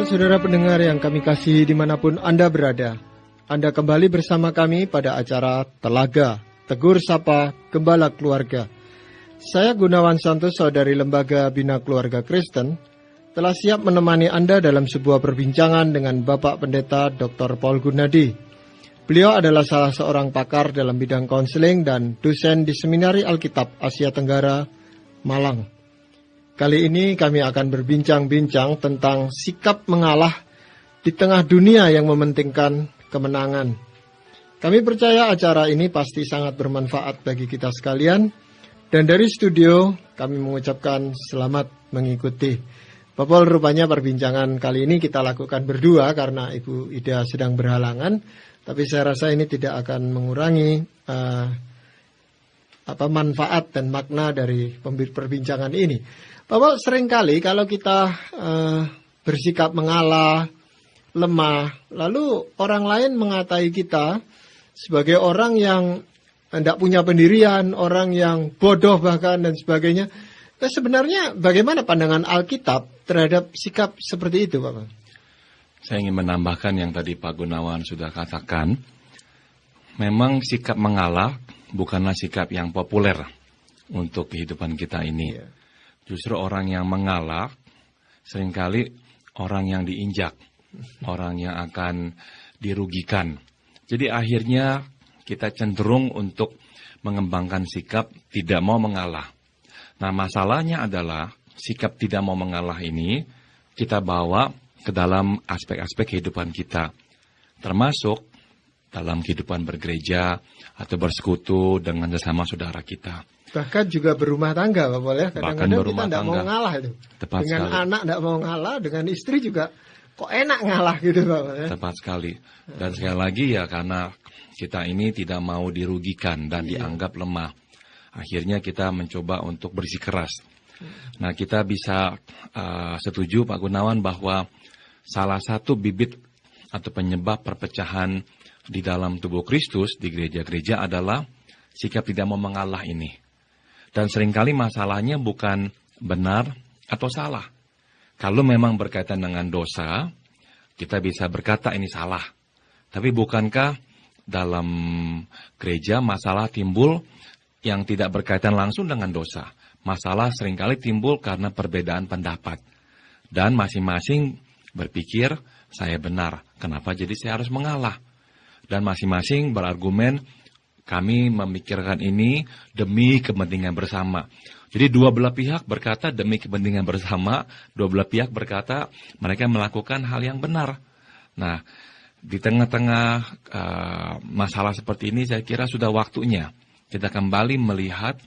Saudara pendengar yang kami kasihi dimanapun Anda berada, Anda kembali bersama kami pada acara Telaga, Tegur Sapa Gembala Keluarga. Saya Gunawan Santoso dari Lembaga Bina Keluarga Kristen, telah siap menemani Anda dalam sebuah perbincangan dengan Bapak Pendeta Dr. Paul Gunadi. Beliau adalah salah seorang pakar dalam bidang konseling dan dosen di Seminari Alkitab Asia Tenggara, Malang. Kali ini kami akan berbincang-bincang tentang sikap mengalah di tengah dunia yang mementingkan kemenangan. Kami percaya acara ini pasti sangat bermanfaat bagi kita sekalian. Dan dari studio kami mengucapkan selamat mengikuti. Pak Paul, rupanya perbincangan kali ini kita lakukan berdua karena Ibu Ida sedang berhalangan. Tapi saya rasa ini tidak akan mengurangi manfaat dan makna dari perbincangan ini. Bapak, seringkali kalau kita bersikap mengalah, lemah, lalu orang lain mengatai kita sebagai orang yang tidak punya pendirian, orang yang bodoh bahkan dan sebagainya. Nah, sebenarnya bagaimana pandangan Alkitab terhadap sikap seperti itu, Bapak? Saya ingin menambahkan yang tadi Pak Gunawan sudah katakan. Memang sikap mengalah bukanlah sikap yang populer untuk kehidupan kita ini. Yeah. Justru orang yang mengalah seringkali orang yang diinjak, orang yang akan dirugikan. Jadi akhirnya kita cenderung untuk mengembangkan sikap tidak mau mengalah. Nah, masalahnya adalah sikap tidak mau mengalah ini kita bawa ke dalam aspek-aspek kehidupan kita. Termasuk dalam kehidupan bergereja atau bersekutu dengan sesama saudara kita. Bahkan juga berumah tangga, Pak Paul ya. Kadang-kadang kita tidak mau ngalah itu. Tepat dengan sekali. Anak tidak mau ngalah, dengan istri juga kok enak ngalah gitu, Pak Paul ya. Tepat sekali. Dan sekali lagi ya karena kita ini tidak mau dirugikan dan dianggap lemah. Akhirnya kita mencoba untuk bersikeras. Nah, kita bisa setuju Pak Gunawan bahwa salah satu bibit atau penyebab perpecahan di dalam tubuh Kristus di gereja-gereja adalah sikap tidak mau mengalah ini. Dan seringkali masalahnya bukan benar atau salah. Kalau memang berkaitan dengan dosa, kita bisa berkata ini salah. Tapi bukankah dalam gereja masalah timbul yang tidak berkaitan langsung dengan dosa? Masalah seringkali timbul karena perbedaan pendapat. Dan masing-masing berpikir, saya benar. Kenapa jadi saya harus mengalah? Dan masing-masing berargumen, kami memikirkan ini demi kepentingan bersama. Jadi dua belah pihak berkata demi kepentingan bersama, dua belah pihak berkata mereka melakukan hal yang benar. Nah, di tengah-tengah masalah seperti ini saya kira sudah waktunya kita kembali melihat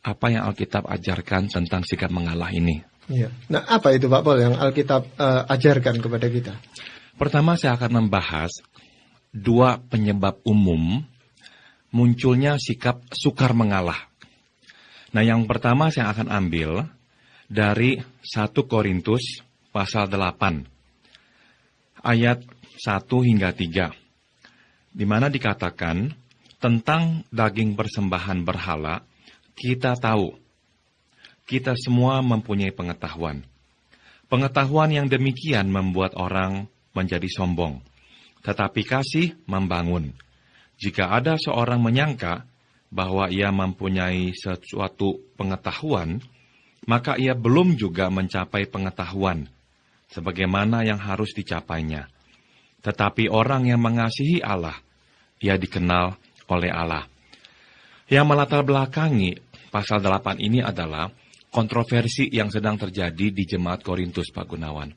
apa yang Alkitab ajarkan tentang sikap mengalah ini. Iya. Nah, apa itu Pak Paul yang Alkitab ajarkan kepada kita? Pertama saya akan membahas dua penyebab umum munculnya sikap sukar mengalah. Nah, yang pertama saya akan ambil dari 1 Korintus pasal 8 ayat 1 hingga 3, di mana dikatakan tentang daging persembahan berhala, kita tahu, kita semua mempunyai pengetahuan. Pengetahuan yang demikian membuat orang menjadi sombong, tetapi kasih membangun. Jika ada seorang menyangka bahwa ia mempunyai sesuatu pengetahuan, maka ia belum juga mencapai pengetahuan, sebagaimana yang harus dicapainya. Tetapi orang yang mengasihi Allah, ia dikenal oleh Allah. Yang melatar belakangi pasal 8 ini adalah kontroversi yang sedang terjadi di jemaat Korintus, Pak Gunawan.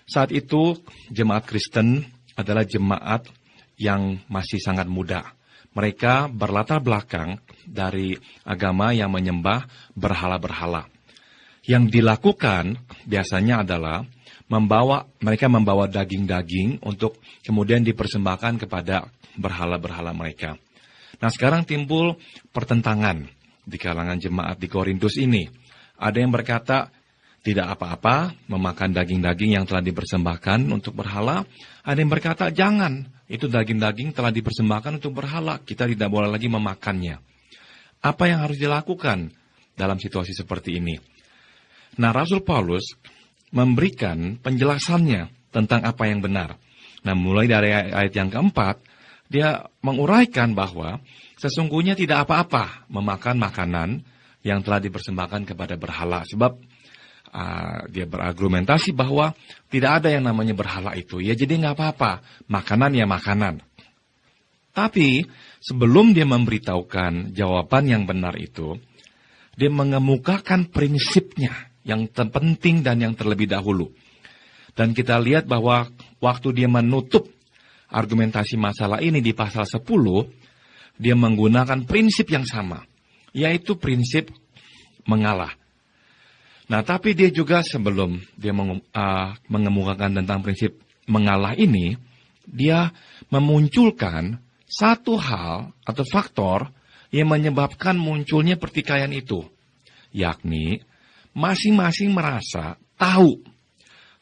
Saat itu, jemaat Kristen adalah jemaat yang masih sangat muda. Mereka berlatar belakang dari agama yang menyembah berhala-berhala. Yang dilakukan biasanya adalah mereka membawa daging-daging untuk kemudian dipersembahkan kepada berhala-berhala mereka. Nah, sekarang timbul pertentangan di kalangan jemaat di Korintus ini. Ada yang berkata, tidak apa-apa memakan daging-daging yang telah dipersembahkan untuk berhala. Ada yang berkata, jangan, itu daging-daging telah dipersembahkan untuk berhala, kita tidak boleh lagi memakannya. Apa yang harus dilakukan dalam situasi seperti ini? Nah, Rasul Paulus memberikan penjelasannya tentang apa yang benar. Nah, mulai dari ayat yang keempat, dia menguraikan bahwa sesungguhnya tidak apa-apa memakan makanan yang telah dipersembahkan kepada berhala. Sebab dia berargumentasi bahwa tidak ada yang namanya berhala itu. Ya jadi nggak apa-apa, makanan ya makanan. Tapi sebelum dia memberitahukan jawaban yang benar itu, dia mengemukakan prinsipnya yang terpenting dan yang terlebih dahulu. Dan kita lihat bahwa waktu dia menutup argumentasi masalah ini di pasal 10, dia menggunakan prinsip yang sama, yaitu prinsip mengalah. Nah, tapi dia juga sebelum dia mengemukakan tentang prinsip mengalah ini, dia memunculkan satu hal atau faktor yang menyebabkan munculnya pertikaian itu, yakni masing-masing merasa tahu.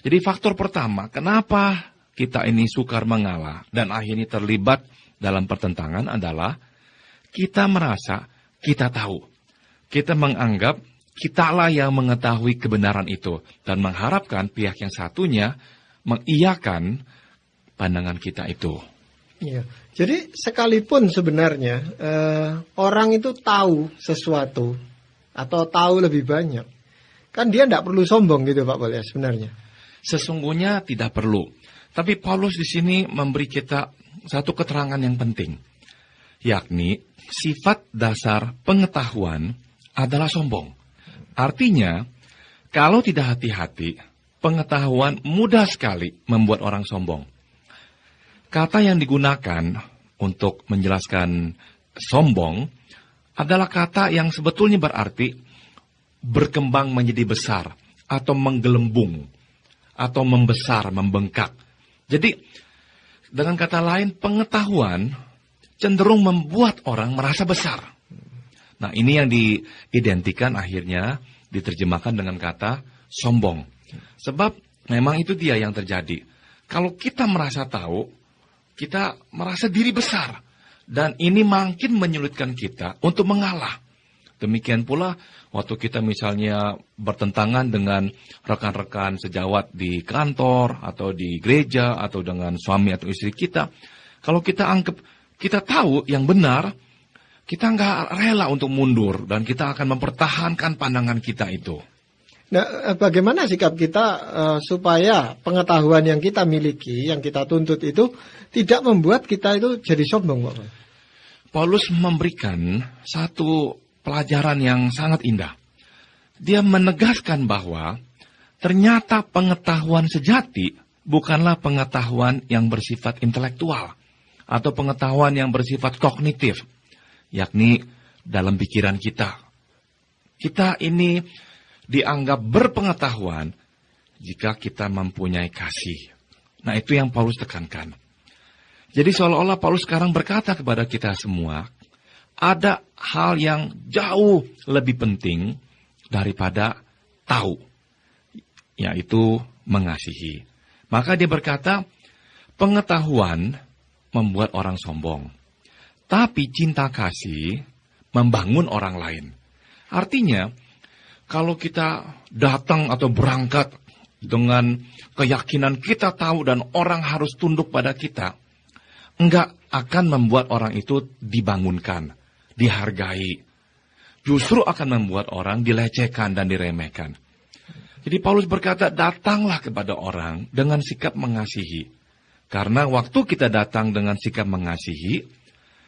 Jadi faktor pertama, kenapa kita ini sukar mengalah dan akhirnya terlibat dalam pertentangan adalah kita merasa kita tahu. Kita menganggap kitalah yang mengetahui kebenaran itu dan mengharapkan pihak yang satunya mengiyakan pandangan kita itu. Iya. Jadi sekalipun sebenarnya orang itu tahu sesuatu atau tahu lebih banyak, kan dia tidak perlu sombong gitu Pak Paul ya sebenarnya. Sesungguhnya tidak perlu. Tapi Paulus di sini memberi kita satu keterangan yang penting, yakni sifat dasar pengetahuan adalah sombong. Artinya, kalau tidak hati-hati, pengetahuan mudah sekali membuat orang sombong. Kata yang digunakan untuk menjelaskan sombong adalah kata yang sebetulnya berarti berkembang menjadi besar atau menggelembung atau membesar, membengkak. Jadi, dengan kata lain, pengetahuan cenderung membuat orang merasa besar. Nah, ini yang diidentikan akhirnya diterjemahkan dengan kata sombong. Sebab memang itu dia yang terjadi. Kalau kita merasa tahu, kita merasa diri besar. Dan ini makin menyulitkan kita untuk mengalah. Demikian pula waktu kita misalnya bertentangan dengan rekan-rekan sejawat di kantor atau di gereja atau dengan suami atau istri kita. Kalau kita anggap kita tahu yang benar, kita nggak rela untuk mundur dan kita akan mempertahankan pandangan kita itu. Nah, bagaimana sikap kita supaya pengetahuan yang kita miliki, yang kita tuntut itu tidak membuat kita itu jadi sombong, Pak? Paulus memberikan satu pelajaran yang sangat indah. Dia menegaskan bahwa ternyata pengetahuan sejati bukanlah pengetahuan yang bersifat intelektual atau pengetahuan yang bersifat kognitif, yakni dalam pikiran kita. Kita ini dianggap berpengetahuan jika kita mempunyai kasih. Nah, itu yang Paulus tekankan. Jadi seolah-olah Paulus sekarang berkata kepada kita semua, ada hal yang jauh lebih penting daripada tahu, yaitu mengasihi. Maka dia berkata, pengetahuan membuat orang sombong, tapi cinta kasih membangun orang lain. Artinya, kalau kita datang atau berangkat dengan keyakinan kita tahu dan orang harus tunduk pada kita, enggak akan membuat orang itu dibangunkan, dihargai. Justru akan membuat orang dilecehkan dan diremehkan. Jadi Paulus berkata, datanglah kepada orang dengan sikap mengasihi. Karena waktu kita datang dengan sikap mengasihi,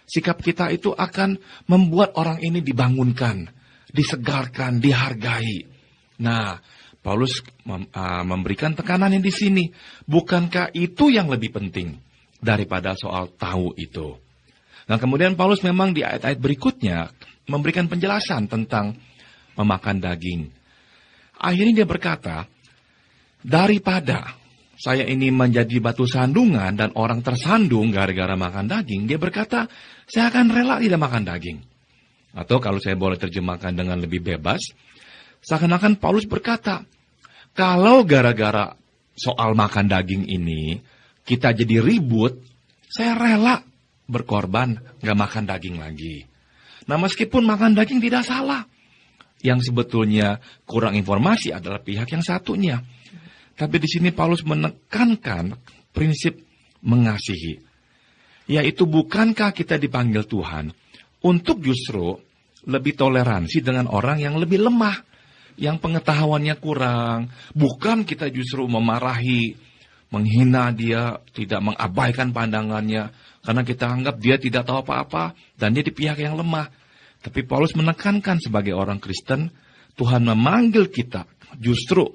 sikap kita itu akan membuat orang ini dibangunkan, disegarkan, dihargai. Nah, Paulus memberikan tekanan yang di sini. Bukankah itu yang lebih penting daripada soal tahu itu? Nah, kemudian Paulus memang di ayat-ayat berikutnya memberikan penjelasan tentang memakan daging. Akhirnya dia berkata, daripada saya ini menjadi batu sandungan dan orang tersandung gara-gara makan daging, dia berkata, saya akan rela tidak makan daging. Atau kalau saya boleh terjemahkan dengan lebih bebas, seakan-akan Paulus berkata, kalau gara-gara soal makan daging ini, kita jadi ribut, saya rela berkorban, gak makan daging lagi. Nah, meskipun makan daging tidak salah. Yang sebetulnya kurang informasi adalah pihak yang satunya. Tapi di sini Paulus menekankan prinsip mengasihi. Yaitu bukankah kita dipanggil Tuhan untuk justru lebih toleransi dengan orang yang lebih lemah, yang pengetahuannya kurang. Bukan kita justru memarahi, menghina dia, tidak mengabaikan pandangannya, karena kita anggap dia tidak tahu apa-apa, dan dia di pihak yang lemah. Tapi Paulus menekankan sebagai orang Kristen, Tuhan memanggil kita justru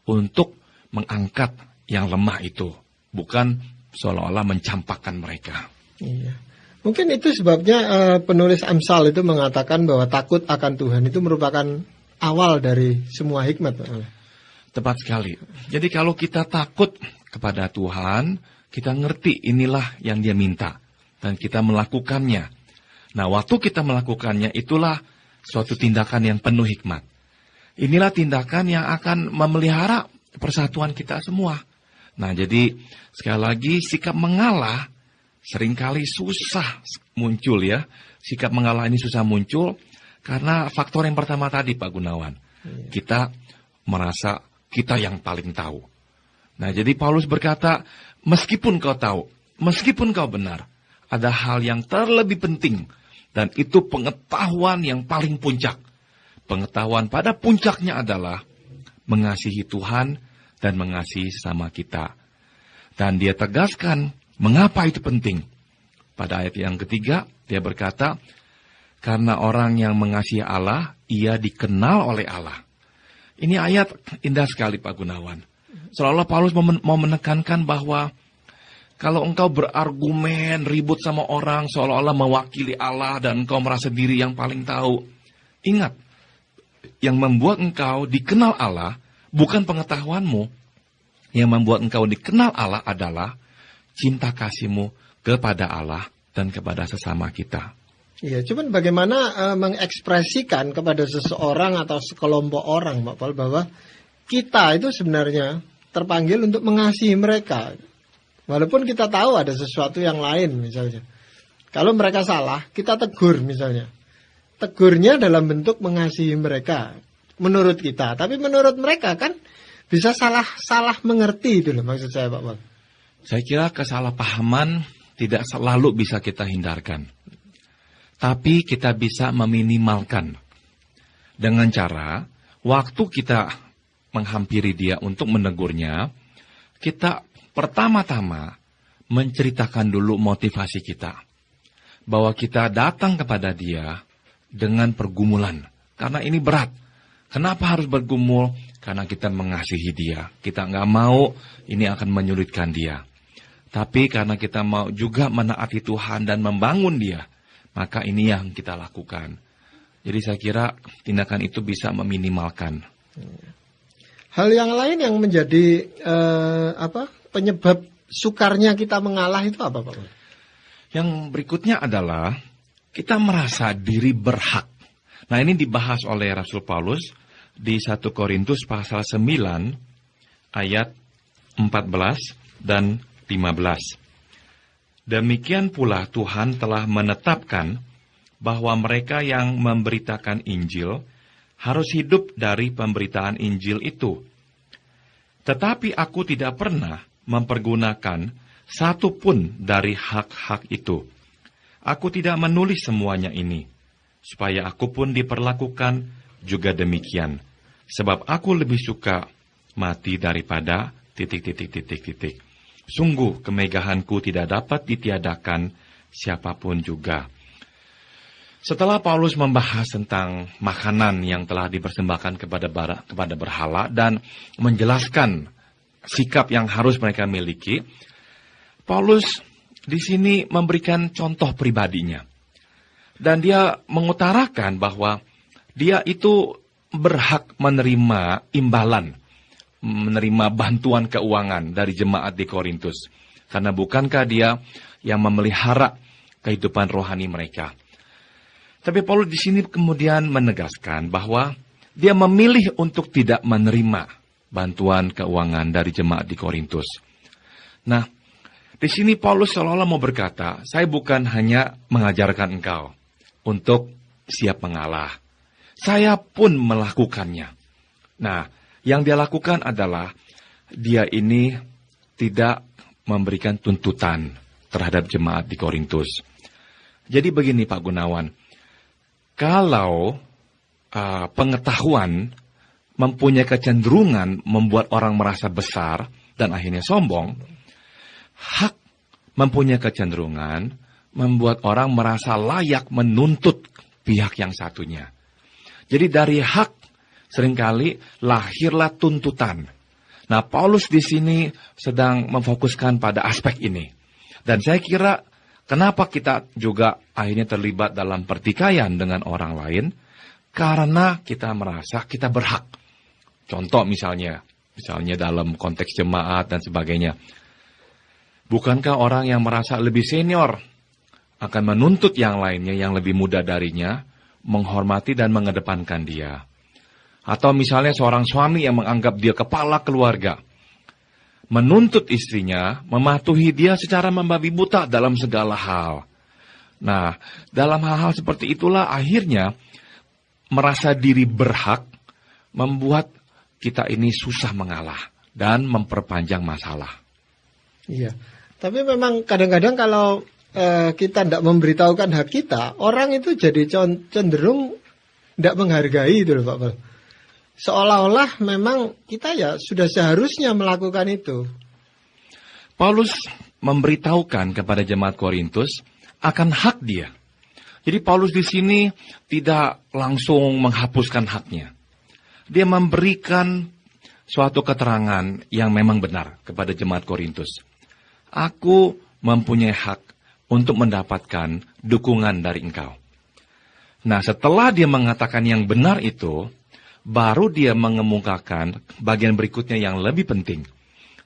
untuk mengangkat yang lemah itu, bukan seolah-olah mencampakkan mereka. Iya. Mungkin itu sebabnya penulis Amsal itu mengatakan bahwa takut akan Tuhan itu merupakan awal dari semua hikmat. Tepat sekali. Jadi kalau kita takut kepada Tuhan, kita ngerti inilah yang Dia minta, dan kita melakukannya. Nah, waktu kita melakukannya, itulah suatu tindakan yang penuh hikmat. Inilah tindakan yang akan memelihara persatuan kita semua. Nah, jadi sekali lagi sikap mengalah seringkali susah muncul ya. Sikap mengalah ini susah muncul karena faktor yang pertama tadi, Pak Gunawan. Kita merasa kita yang paling tahu. Nah, jadi Paulus berkata, meskipun kau tahu, meskipun kau benar, ada hal yang terlebih penting, dan itu pengetahuan yang paling puncak. Pengetahuan pada puncaknya adalah mengasihi Tuhan dan mengasihi sesama kita. Dan dia tegaskan, mengapa itu penting? Pada ayat yang ketiga, dia berkata, karena orang yang mengasihi Allah, ia dikenal oleh Allah. Ini ayat indah sekali, Pak Gunawan. Seolah-olah Paulus mau menekankan bahwa kalau engkau berargumen, ribut sama orang, seolah-olah mewakili Allah dan engkau merasa diri yang paling tahu. Ingat, yang membuat engkau dikenal Allah bukan pengetahuanmu. Yang membuat engkau dikenal Allah adalah cinta kasihmu kepada Allah dan kepada sesama kita. Iya, cuman bagaimana mengekspresikan kepada seseorang atau sekelompok orang, Pak Paul, bahwa kita itu sebenarnya terpanggil untuk mengasihi mereka. Walaupun kita tahu ada sesuatu yang lain misalnya. Kalau mereka salah, kita tegur misalnya. Tegurnya dalam bentuk mengasihi mereka menurut kita. Tapi menurut mereka kan bisa salah mengerti itu loh maksud saya, Pak Paul. Saya kira kesalahpahaman tidak selalu bisa kita hindarkan. Tapi kita bisa meminimalkan dengan cara waktu kita menghampiri dia untuk menegurnya, kita pertama-tama menceritakan dulu motivasi kita. Bahwa kita datang kepada dia dengan pergumulan. Karena ini berat. Kenapa harus bergumul? Karena kita mengasihi dia. Kita nggak mau ini akan menyulitkan dia. Tapi karena kita mau juga menaati Tuhan dan membangun dia, maka ini yang kita lakukan. Jadi saya kira tindakan itu bisa meminimalkan. Hal yang lain yang menjadi penyebab sukarnya kita mengalah itu apa, Pak? Yang berikutnya adalah kita merasa diri berhak. Nah, ini dibahas oleh Rasul Paulus di 1 Korintus pasal 9 ayat 14 dan 15. Demikian pula Tuhan telah menetapkan bahwa mereka yang memberitakan Injil harus hidup dari pemberitaan Injil itu. Tetapi aku tidak pernah mempergunakan satu pun dari hak-hak itu. Aku tidak menulis semuanya ini, supaya aku pun diperlakukan juga demikian. Sebab aku lebih suka mati daripada ... Sungguh kemegahanku tidak dapat ditiadakan siapapun juga. Setelah Paulus membahas tentang makanan yang telah dipersembahkan kepada berhala dan menjelaskan sikap yang harus mereka miliki, Paulus di sini memberikan contoh pribadinya. Dan dia mengutarakan bahwa dia itu berhak menerima imbalan, menerima bantuan keuangan dari jemaat di Korintus. Karena bukankah dia yang memelihara kehidupan rohani mereka. Tapi Paulus di sini kemudian menegaskan bahwa dia memilih untuk tidak menerima bantuan keuangan dari jemaat di Korintus. Nah, di sini Paulus seolah-olah mau berkata, saya bukan hanya mengajarkan engkau untuk siap mengalah. saya pun melakukannya. Nah, yang dia lakukan adalah dia ini tidak memberikan tuntutan terhadap jemaat di Korintus. Jadi begini Pak Gunawan, kalau pengetahuan mempunyai kecenderungan membuat orang merasa besar dan akhirnya sombong, hak mempunyai kecenderungan membuat orang merasa layak menuntut pihak yang satunya. Jadi dari hak seringkali lahirlah tuntutan. Nah, Paulus di sini sedang memfokuskan pada aspek ini. Dan saya kira kenapa kita juga akhirnya terlibat dalam pertikaian dengan orang lain? Karena kita merasa kita berhak. Contoh misalnya dalam konteks jemaat dan sebagainya. Bukankah orang yang merasa lebih senior akan menuntut yang lainnya yang lebih muda darinya, menghormati dan mengedepankan dia? Atau misalnya seorang suami yang menganggap dia kepala keluarga, menuntut istrinya mematuhi dia secara membabi buta dalam segala hal. Nah, dalam hal-hal seperti itulah akhirnya merasa diri berhak membuat kita ini susah mengalah dan memperpanjang masalah. Iya, tapi memang kadang-kadang kalau kita tidak memberitahukan hak kita, orang itu jadi cenderung tidak menghargai itu loh Pak Paul. Seolah-olah memang kita ya sudah seharusnya melakukan itu. Paulus memberitahukan kepada jemaat Korintus akan hak dia. Jadi Paulus di sini tidak langsung menghapuskan haknya. Dia memberikan suatu keterangan yang memang benar kepada jemaat Korintus. Aku mempunyai hak untuk mendapatkan dukungan dari engkau. Nah, setelah dia mengatakan yang benar itu, baru dia mengemukakan bagian berikutnya yang lebih penting,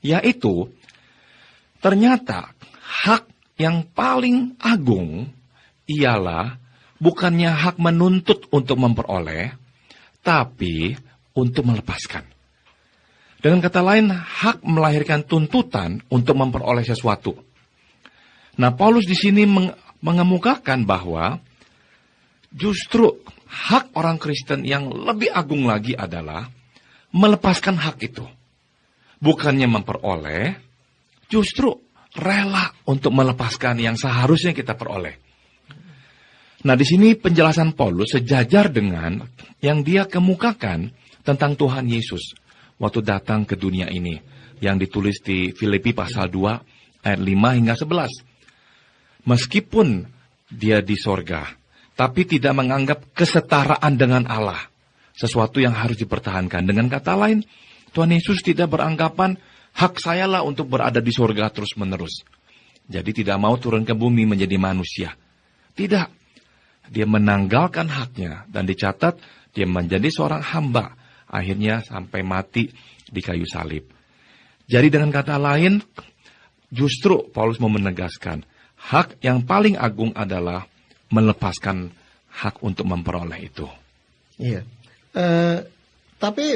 yaitu ternyata hak yang paling agung ialah bukannya hak menuntut untuk memperoleh, tapi untuk melepaskan. Dengan kata lain, hak melahirkan tuntutan untuk memperoleh sesuatu. Nah, Paulus di sini mengemukakan bahwa justru hak orang Kristen yang lebih agung lagi adalah melepaskan hak itu. Bukannya memperoleh, justru rela untuk melepaskan yang seharusnya kita peroleh. Nah, di sini penjelasan Paulus sejajar dengan yang dia kemukakan tentang Tuhan Yesus waktu datang ke dunia ini, yang ditulis di Filipi pasal 2 ayat 5 hingga 11. Meskipun dia di sorga, tapi tidak menganggap kesetaraan dengan Allah sesuatu yang harus dipertahankan. Dengan kata lain, Tuhan Yesus tidak beranggapan hak saya lah untuk berada di sorga terus-menerus. Jadi tidak mau turun ke bumi menjadi manusia. Tidak. Dia menanggalkan haknya dan dicatat dia menjadi seorang hamba. Akhirnya sampai mati di kayu salib. Jadi dengan kata lain, justru Paulus mau menegaskan, hak yang paling agung adalah melepaskan hak untuk memperoleh itu. Iya. Tapi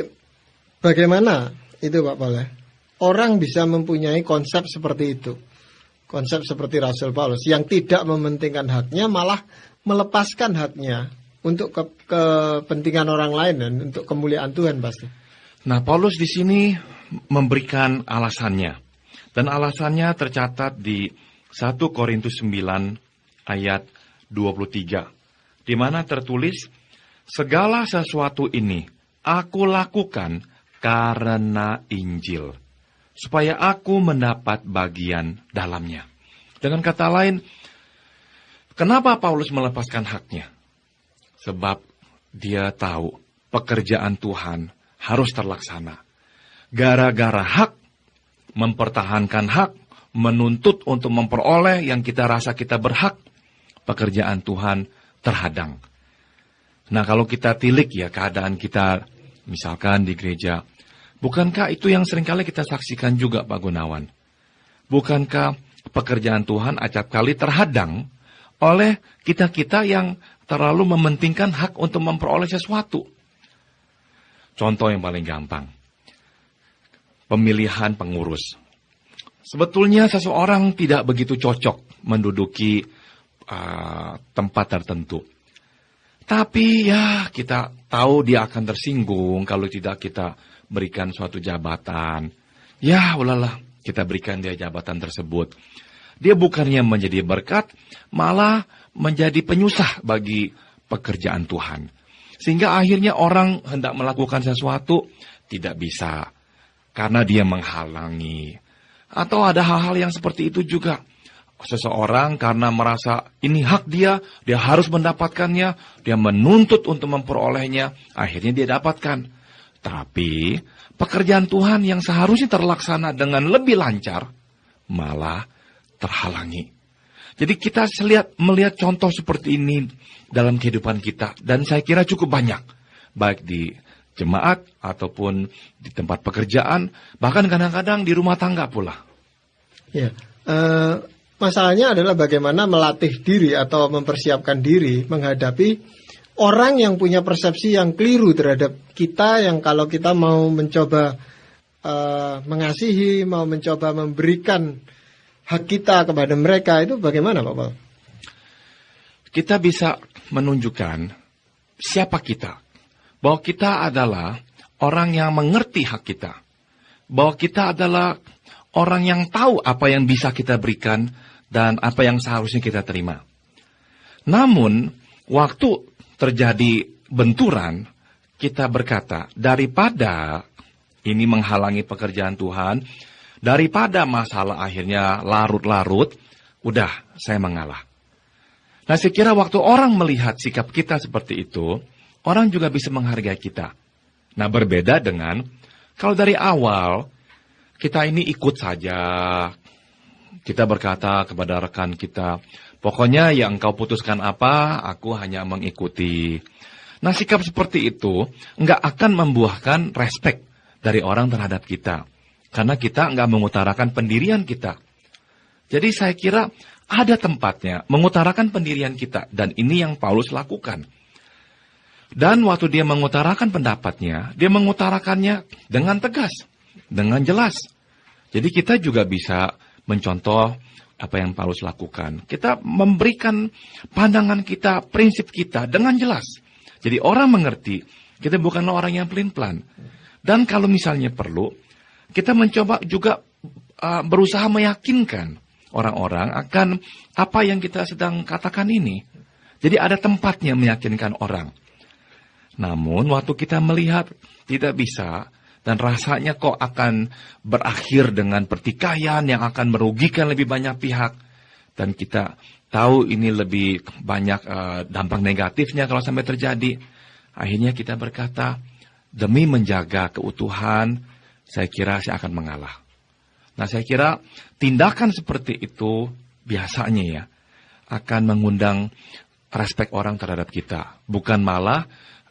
bagaimana itu Pak Paul? Orang bisa mempunyai konsep seperti itu. Konsep seperti Rasul Paulus yang tidak mementingkan haknya, malah melepaskan haknya untuk kepentingan orang lain dan untuk kemuliaan Tuhan pasti. Nah, Paulus di sini memberikan alasannya. Dan alasannya tercatat di 1 Korintus 9 ayat 23. Di mana tertulis, segala sesuatu ini aku lakukan karena Injil, supaya aku mendapat bagian dalamnya. Dengan kata lain, kenapa Paulus melepaskan haknya? Sebab dia tahu pekerjaan Tuhan harus terlaksana. Gara-gara hak, mempertahankan hak, menuntut untuk memperoleh yang kita rasa kita berhak, pekerjaan Tuhan terhadang. Nah, kalau kita tilik ya keadaan kita, misalkan di gereja, bukankah itu yang seringkali kita saksikan juga Pak Gunawan? Bukankah pekerjaan Tuhan acap kali terhadang oleh kita-kita yang terlalu mementingkan hak untuk memperoleh sesuatu? Contoh yang paling gampang, pemilihan pengurus. Sebetulnya seseorang tidak begitu cocok menduduki tempat tertentu. Tapi ya kita tahu dia akan tersinggung kalau tidak kita berikan suatu jabatan. Ya ulahlah, kita berikan dia jabatan tersebut. Dia bukannya menjadi berkat, malah menjadi penyusah bagi pekerjaan Tuhan. Sehingga akhirnya orang hendak melakukan sesuatu tidak bisa karena dia menghalangi. Atau ada hal-hal yang seperti itu juga. Seseorang karena merasa ini hak dia harus mendapatkannya, dia menuntut untuk memperolehnya, akhirnya dia dapatkan. Tapi pekerjaan Tuhan yang seharusnya terlaksana dengan lebih lancar, malah terhalangi. Jadi kita melihat contoh seperti ini dalam kehidupan kita, dan saya kira cukup banyak, baik di jemaat ataupun di tempat pekerjaan, bahkan kadang-kadang di rumah tangga pula. Ya, masalahnya adalah bagaimana melatih diri atau mempersiapkan diri menghadapi orang yang punya persepsi yang keliru terhadap kita, yang kalau kita mau mencoba mengasihi, mau mencoba memberikan hak kita kepada mereka, itu bagaimana Pak Paul? Kita bisa menunjukkan siapa kita, bahwa kita adalah orang yang mengerti hak kita, bahwa kita adalah orang yang tahu apa yang bisa kita berikan dan apa yang seharusnya kita terima. Namun, waktu terjadi benturan, kita berkata, daripada ini menghalangi pekerjaan Tuhan, daripada masalah akhirnya larut-larut, udah saya mengalah. Nah, saya kira waktu orang melihat sikap kita seperti itu, orang juga bisa menghargai kita. Nah, berbeda dengan kalau dari awal kita ini ikut saja. Kita berkata kepada rekan kita, pokoknya yang engkau putuskan apa, aku hanya mengikuti. Nah, sikap seperti itu nggak akan membuahkan respek dari orang terhadap kita. Karena kita nggak mengutarakan pendirian kita. Jadi saya kira ada tempatnya mengutarakan pendirian kita. Dan ini yang Paulus lakukan. Dan waktu dia mengutarakan pendapatnya, dia mengutarakannya dengan tegas, dengan jelas. Jadi kita juga bisa mencontoh apa yang Paulus lakukan. Kita memberikan pandangan kita, prinsip kita dengan jelas. Jadi orang mengerti, kita bukanlah orang yang pelin-pelan. Dan kalau misalnya perlu, kita mencoba juga berusaha meyakinkan orang-orang akan apa yang kita sedang katakan ini. Jadi ada tempatnya meyakinkan orang. Namun waktu kita melihat tidak bisa, dan rasanya kok akan berakhir dengan pertikaian yang akan merugikan lebih banyak pihak. Dan kita tahu ini lebih banyak dampak negatifnya kalau sampai terjadi. Akhirnya kita berkata, demi menjaga keutuhan, saya kira saya akan mengalah. Nah, saya kira tindakan seperti itu biasanya ya akan mengundang respek orang terhadap kita. Bukan malah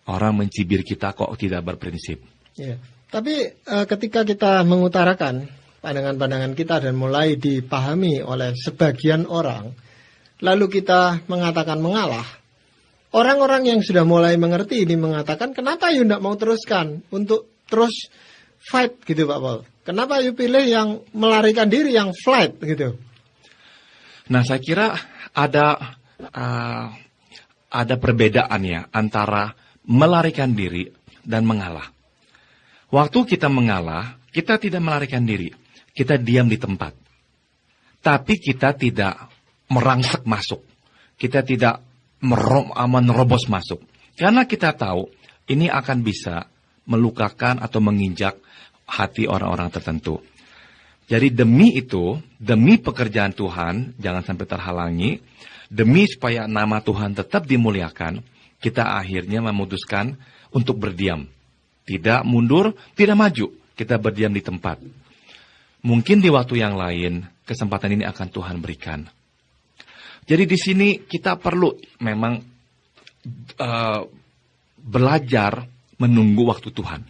orang mencibir kita kok tidak berprinsip. Ya. Tapi ketika kita mengutarakan pandangan-pandangan kita dan mulai dipahami oleh sebagian orang, lalu kita mengatakan mengalah, orang-orang yang sudah mulai mengerti ini mengatakan, kenapa you tidak mau teruskan untuk terus fight gitu Pak Paul? Kenapa you pilih yang melarikan diri, yang flight gitu? Nah, saya kira ada perbedaan ya antara melarikan diri dan mengalah. Waktu kita mengalah, kita tidak melarikan diri. Kita diam di tempat. Tapi kita tidak merangsek masuk. Kita tidak menerobos masuk. Karena kita tahu ini akan bisa melukakan atau menginjak hati orang-orang tertentu. Jadi demi itu, demi pekerjaan Tuhan, jangan sampai terhalangi. Demi supaya nama Tuhan tetap dimuliakan, kita akhirnya memutuskan untuk berdiam. Tidak mundur, tidak maju. Kita berdiam di tempat. Mungkin di waktu yang lain, kesempatan ini akan Tuhan berikan. Jadi di sini kita perlu memang belajar menunggu waktu Tuhan.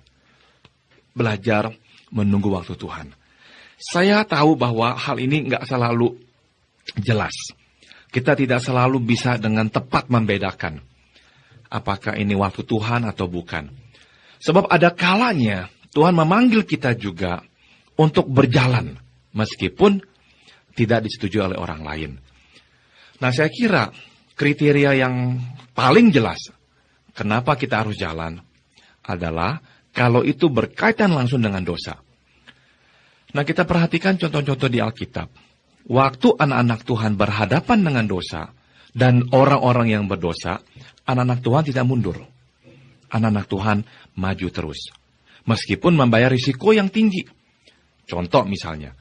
Belajar menunggu waktu Tuhan. Saya tahu bahwa hal ini nggak selalu jelas. Kita tidak selalu bisa dengan tepat membedakan apakah ini waktu Tuhan atau bukan. Sebab ada kalanya Tuhan memanggil kita juga untuk berjalan meskipun tidak disetujui oleh orang lain. Nah, saya kira kriteria yang paling jelas kenapa kita harus jalan adalah kalau itu berkaitan langsung dengan dosa. Nah, kita perhatikan contoh-contoh di Alkitab. Waktu anak-anak Tuhan berhadapan dengan dosa dan orang-orang yang berdosa, anak-anak Tuhan tidak mundur. Anak-anak Tuhan maju terus. Meskipun membayar risiko yang tinggi. Contoh misalnya,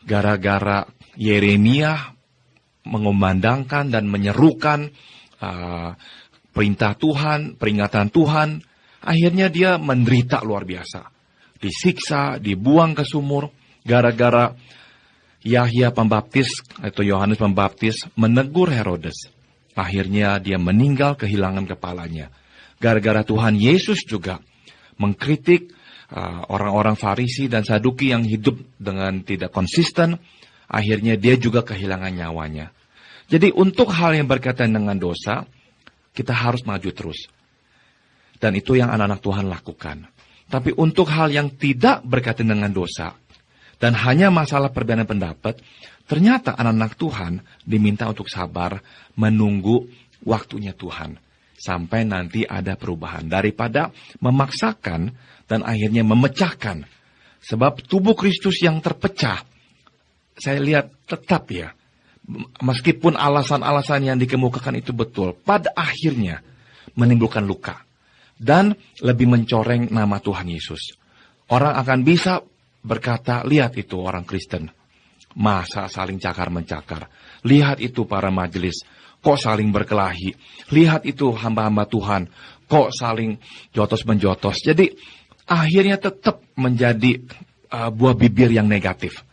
gara-gara Yeremia mengumandangkan dan menyerukan perintah Tuhan, peringatan Tuhan, akhirnya dia menderita luar biasa. Disiksa, dibuang ke sumur, gara-gara Yahya Pembaptis atau Yohanes Pembaptis menegur Herodes. Akhirnya dia meninggal kehilangan kepalanya. Gara-gara Tuhan Yesus juga mengkritik orang-orang Farisi dan Saduki yang hidup dengan tidak konsisten, akhirnya dia juga kehilangan nyawanya. Jadi untuk hal yang berkaitan dengan dosa, kita harus maju terus. Dan itu yang anak-anak Tuhan lakukan. Tapi untuk hal yang tidak berkaitan dengan dosa, dan hanya masalah perbedaan pendapat, ternyata anak-anak Tuhan diminta untuk sabar menunggu waktunya Tuhan. Sampai nanti ada perubahan. Daripada memaksakan dan akhirnya memecahkan. Sebab tubuh Kristus yang terpecah, saya lihat tetap ya, meskipun alasan-alasan yang dikemukakan itu betul, pada akhirnya menimbulkan luka. Dan lebih mencoreng nama Tuhan Yesus. Orang akan bisa berkata, lihat itu orang Kristen, masa saling cakar-mencakar. Lihat itu para majelis, kok saling berkelahi. Lihat itu hamba-hamba Tuhan, kok saling jotos-menjotos. Jadi akhirnya tetap menjadi buah bibir yang negatif.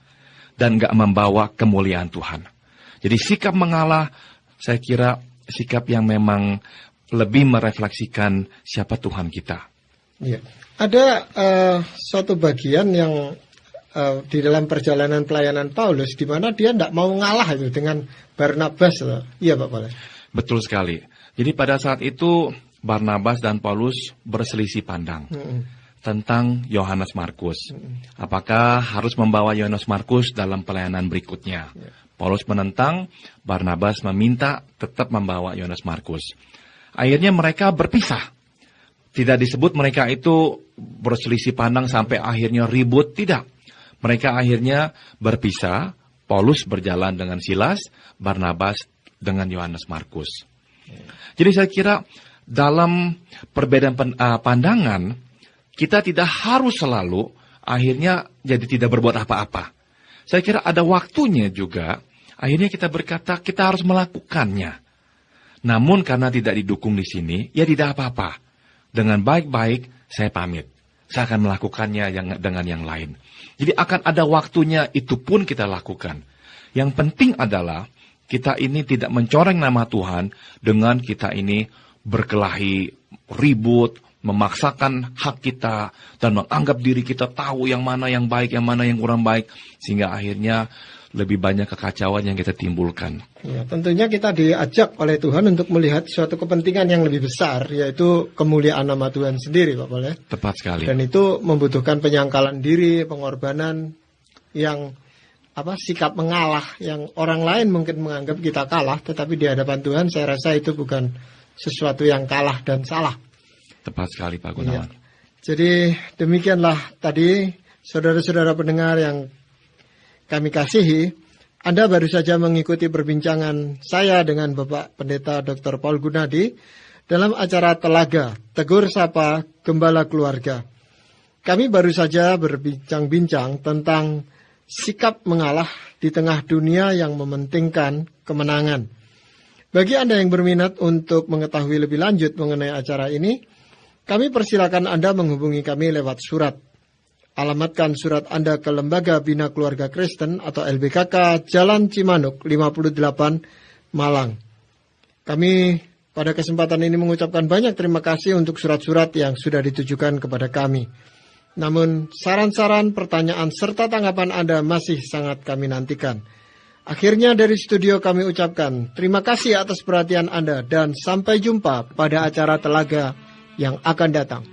Dan gak membawa kemuliaan Tuhan. Jadi sikap mengalah, saya kira sikap yang memang lebih merefleksikan siapa Tuhan kita. Ya. Ada suatu bagian yang di dalam perjalanan pelayanan Paulus di mana dia tidak mau ngalah itu dengan Barnabas. Iya Pak Paulus. Betul sekali. Jadi pada saat itu Barnabas dan Paulus berselisih pandang tentang Yohanes Markus. Apakah harus membawa Yohanes Markus dalam pelayanan berikutnya? Paulus menentang, Barnabas meminta tetap membawa Yohanes Markus. Akhirnya mereka berpisah. Tidak disebut mereka itu berselisih pandang sampai akhirnya ribut, tidak. Mereka akhirnya berpisah, Paulus berjalan dengan Silas, Barnabas dengan Yohanes Markus. Jadi saya kira dalam perbedaan pandangan, kita tidak harus selalu akhirnya jadi tidak berbuat apa-apa. Saya kira ada waktunya juga, akhirnya kita berkata kita harus melakukannya. Namun karena tidak didukung di sini, ya tidak apa-apa. Dengan baik-baik, saya pamit. Saya akan melakukannya dengan yang lain. Jadi akan ada waktunya, itu pun kita lakukan. Yang penting adalah, kita ini tidak mencoreng nama Tuhan, dengan kita ini berkelahi, ribut, memaksakan hak kita, dan menganggap diri kita tahu yang mana yang baik, yang mana yang kurang baik. Sehingga akhirnya lebih banyak kekacauan yang kita timbulkan. Ya, tentunya kita diajak oleh Tuhan untuk melihat suatu kepentingan yang lebih besar, yaitu kemuliaan nama Tuhan sendiri, Pak Paul. Tepat sekali. Dan itu membutuhkan penyangkalan diri, pengorbanan yang sikap mengalah, yang orang lain mungkin menganggap kita kalah, tetapi di hadapan Tuhan saya rasa itu bukan sesuatu yang kalah dan salah. Tepat sekali Pak Gunawan. Ya. Jadi demikianlah tadi saudara-saudara pendengar yang kami kasihi, Anda baru saja mengikuti perbincangan saya dengan Bapak Pendeta Dr. Paul Gunadi dalam acara Telaga, Tegur Sapa Gembala Keluarga. Kami baru saja berbincang-bincang tentang sikap mengalah di tengah dunia yang mementingkan kemenangan. Bagi Anda yang berminat untuk mengetahui lebih lanjut mengenai acara ini, kami persilakan Anda menghubungi kami lewat surat. Alamatkan surat Anda ke Lembaga Bina Keluarga Kristen atau LBKK Jalan Cimanuk 58 Malang. Kami pada kesempatan ini mengucapkan banyak terima kasih untuk surat-surat yang sudah ditujukan kepada kami. Namun saran-saran, pertanyaan serta tanggapan Anda masih sangat kami nantikan. Akhirnya dari studio kami ucapkan terima kasih atas perhatian Anda dan sampai jumpa pada acara Telaga yang akan datang.